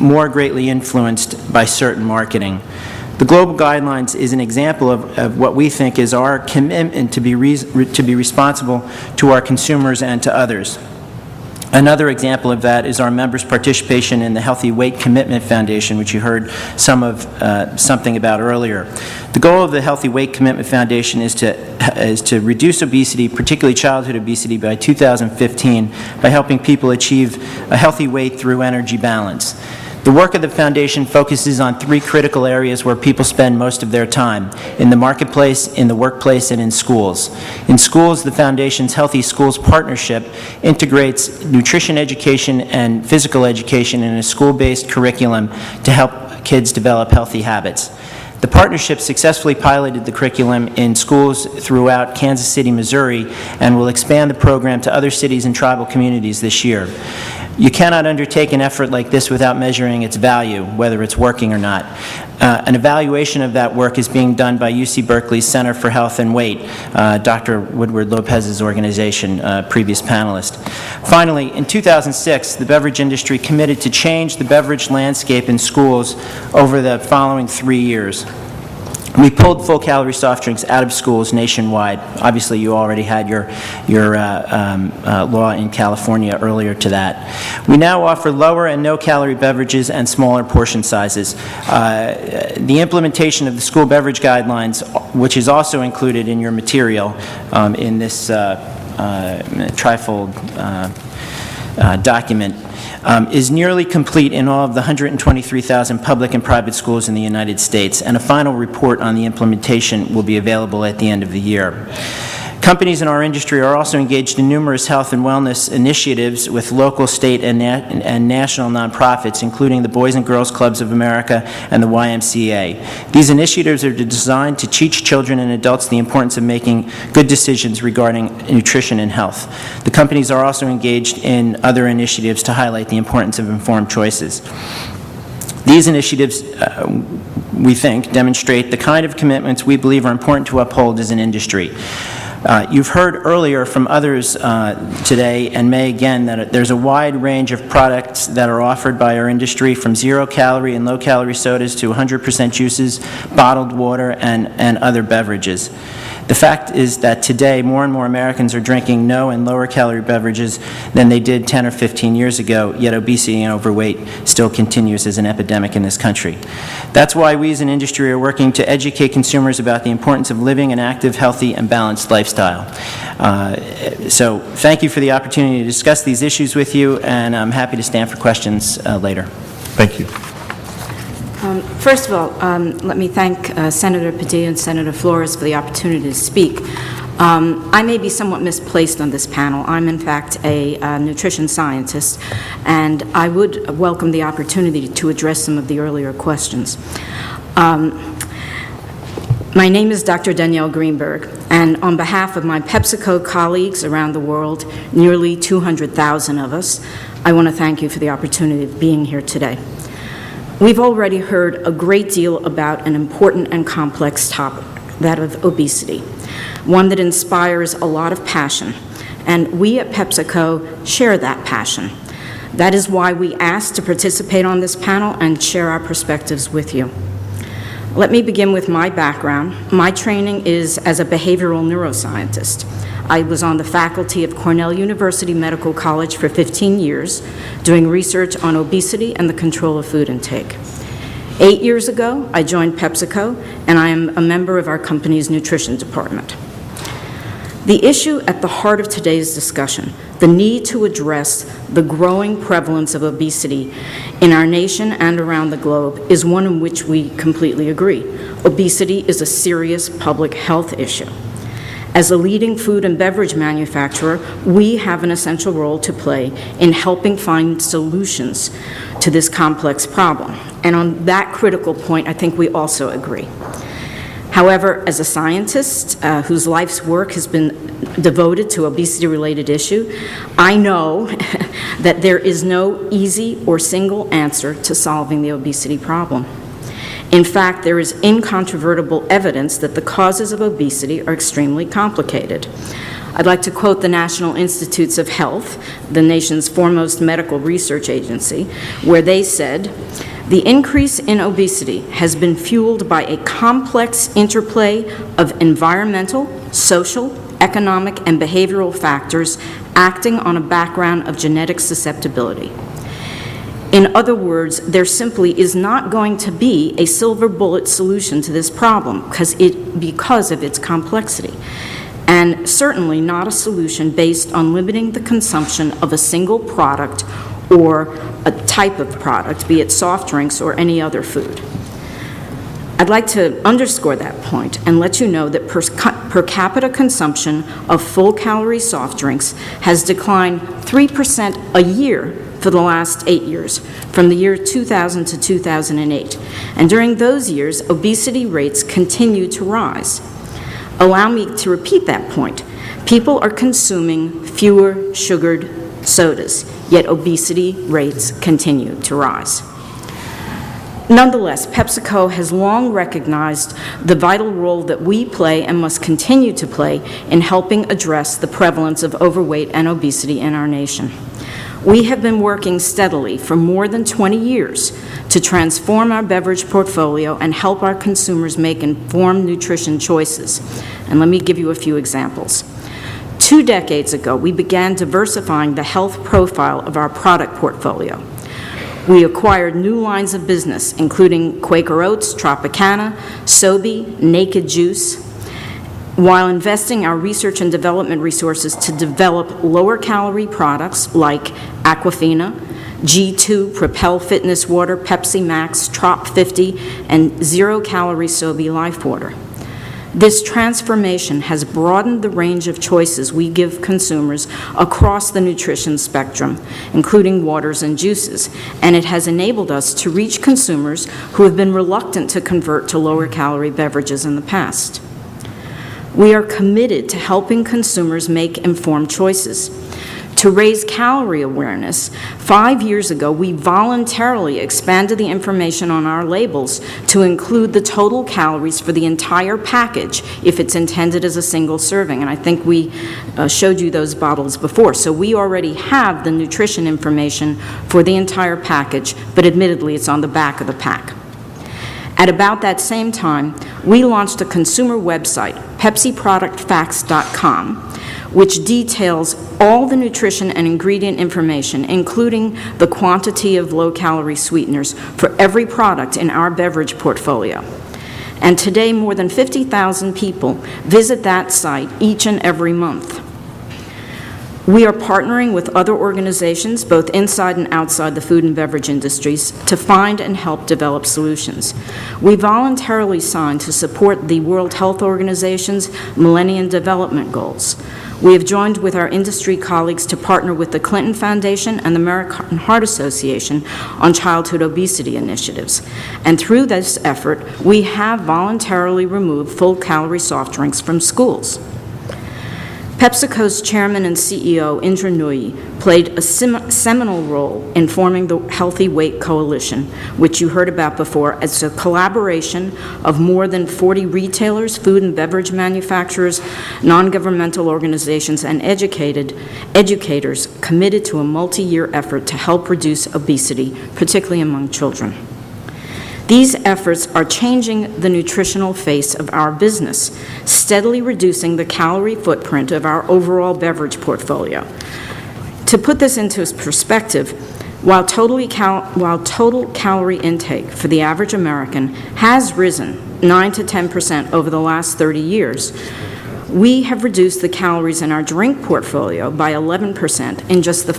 more greatly influenced by certain marketing. The global guidelines is an example of what we think is our commitment to be responsible to our consumers and to others. Another example of that is our members' participation in the Healthy Weight Commitment Foundation, which you heard something about earlier. The goal of the Healthy Weight Commitment Foundation is to reduce obesity, particularly childhood obesity, by 2015 by helping people achieve a healthy weight through energy balance. The work of the foundation focuses on three critical areas where people spend most of their time: in the marketplace, in the workplace, and in schools. In schools, the foundation's Healthy Schools Partnership integrates nutrition education and physical education in a school-based curriculum to help kids develop healthy habits. The partnership successfully piloted the curriculum in schools throughout Kansas City, Missouri, and will expand the program to other cities and tribal communities this year. You cannot undertake an effort like this without measuring its value, whether it's working or not. An evaluation of that work is being done by UC Berkeley's Center for Health and Weight, Dr. Woodward Lopez's organization, previous panelist. Finally, in 2006, the beverage industry committed to change the beverage landscape in schools over the following 3 years. We pulled full-calorie soft drinks out of schools nationwide. Obviously, you already had your law in California earlier to that. We now offer lower and no-calorie beverages and smaller portion sizes. The implementation of the school beverage guidelines, which is also included in your material in this trifold document, is nearly complete in all of the 123,000 public and private schools in the United States, and a final report on the implementation will be available at the end of the year. Companies in our industry are also engaged in numerous health and wellness initiatives with local, state, and national nonprofits, including the Boys and Girls Clubs of America and the YMCA. These initiatives are designed to teach children and adults the importance of making good decisions regarding nutrition and health. The companies are also engaged in other initiatives to highlight the importance of informed choices. These initiatives, we think, demonstrate the kind of commitments we believe are important to uphold as an industry. You've heard earlier from others today, and may again, that there's a wide range of products that are offered by our industry, from zero-calorie and low-calorie sodas to 100% juices, bottled water, and other beverages. The fact is that today, more and more Americans are drinking no and lower-calorie beverages than they did 10 or 15 years ago, yet obesity and overweight still continues as an epidemic in this country. That's why we as an industry are working to educate consumers about the importance of living an active, healthy, and balanced lifestyle. So thank you for the opportunity to discuss these issues with you, and I'm happy to stand for questions later. Thank you. First of all, let me thank Senator Padilla and Senator Flores for the opportunity to speak. I may be somewhat misplaced on this panel. I'm, in fact, a nutrition scientist, and I would welcome the opportunity to address some of the earlier questions. My name is Dr. Danielle Greenberg, and on behalf of my PepsiCo colleagues around the world, nearly 200,000 of us, I want to thank you for the opportunity of being here today. We've already heard a great deal about an important and complex topic, that of obesity, one that inspires a lot of passion, and we at PepsiCo share that passion. That is why we asked to participate on this panel and share our perspectives with you. Let me begin with my background. My training is as a behavioral neuroscientist. I was on the faculty of Cornell University Medical College for 15 years, doing research on obesity and the control of food intake. 8 years ago, I joined PepsiCo, and I am a member of our company's nutrition department. The issue at the heart of today's discussion, the need to address the growing prevalence of obesity in our nation and around the globe, is one in which we completely agree. Obesity is a serious public health issue. As a leading food and beverage manufacturer, we have an essential role to play in helping find solutions to this complex problem. And on that critical point, I think we also agree. However, as a scientist whose life's work has been devoted to obesity-related issue, I know that there is no easy or single answer to solving the obesity problem. In fact, there is incontrovertible evidence that the causes of obesity are extremely complicated. I'd like to quote the National Institutes of Health, the nation's foremost medical research agency, where they said, "The increase in obesity has been fueled by a complex interplay of environmental, social, economic, and behavioral factors acting on a background of genetic susceptibility." In other words, there simply is not going to be a silver bullet solution to this problem because of its complexity, and certainly not a solution based on limiting the consumption of a single product or a type of product, be it soft drinks or any other food. I'd like to underscore that point and let you know that per capita consumption of full-calorie soft drinks has declined 3% a year for the last 8 years, from the year 2000 to 2008. And during those years, obesity rates continue to rise. Allow me to repeat that point. People are consuming fewer sugared sodas, yet obesity rates continue to rise. Nonetheless, PepsiCo has long recognized the vital role that we play and must continue to play in helping address the prevalence of overweight and obesity in our nation. We have been working steadily for more than 20 years to transform our beverage portfolio and help our consumers make informed nutrition choices. And let me give you a few examples. 2 decades ago, we began diversifying the health profile of our product portfolio. We acquired new lines of business, including Quaker Oats, Tropicana, Sobe, Naked Juice, while investing our research and development resources to develop lower-calorie products like Aquafina, G2, Propel Fitness Water, Pepsi Max, Trop 50, and zero-calorie Sobe Life Water. This transformation has broadened the range of choices we give consumers across the nutrition spectrum, including waters and juices, and it has enabled us to reach consumers who have been reluctant to convert to lower-calorie beverages in the past. We are committed to helping consumers make informed choices. To raise calorie awareness, 5 years ago, we voluntarily expanded the information on our labels to include the total calories for the entire package if it's intended as a single serving. And I think we showed you those bottles before. So we already have the nutrition information for the entire package, but admittedly, it's on the back of the pack. At about that same time, we launched a consumer website, PepsiProductFacts.com, which details all the nutrition and ingredient information, including the quantity of low-calorie sweeteners for every product in our beverage portfolio. And today, more than 50,000 people visit that site each and every month. We are partnering with other organizations, both inside and outside the food and beverage industries, to find and help develop solutions. We voluntarily signed to support the World Health Organization's Millennium Development Goals. We have joined with our industry colleagues to partner with the Clinton Foundation and the American Heart Association on childhood obesity initiatives. And through this effort, we have voluntarily removed full-calorie soft drinks from schools. PepsiCo's chairman and CEO, Indra Nooyi, played a seminal role in forming the Healthy Weight Coalition, which you heard about before, as a collaboration of more than 40 retailers, food and beverage manufacturers, non-governmental organizations, and educators committed to a multi-year effort to help reduce obesity, particularly among children. These efforts are changing the nutritional face of our business, steadily reducing the calorie footprint of our overall beverage portfolio. To put this into perspective, while total calorie intake for the average American has risen 9 to 10% over the last 30 years, we have reduced the calories in our drink portfolio by 11% in just the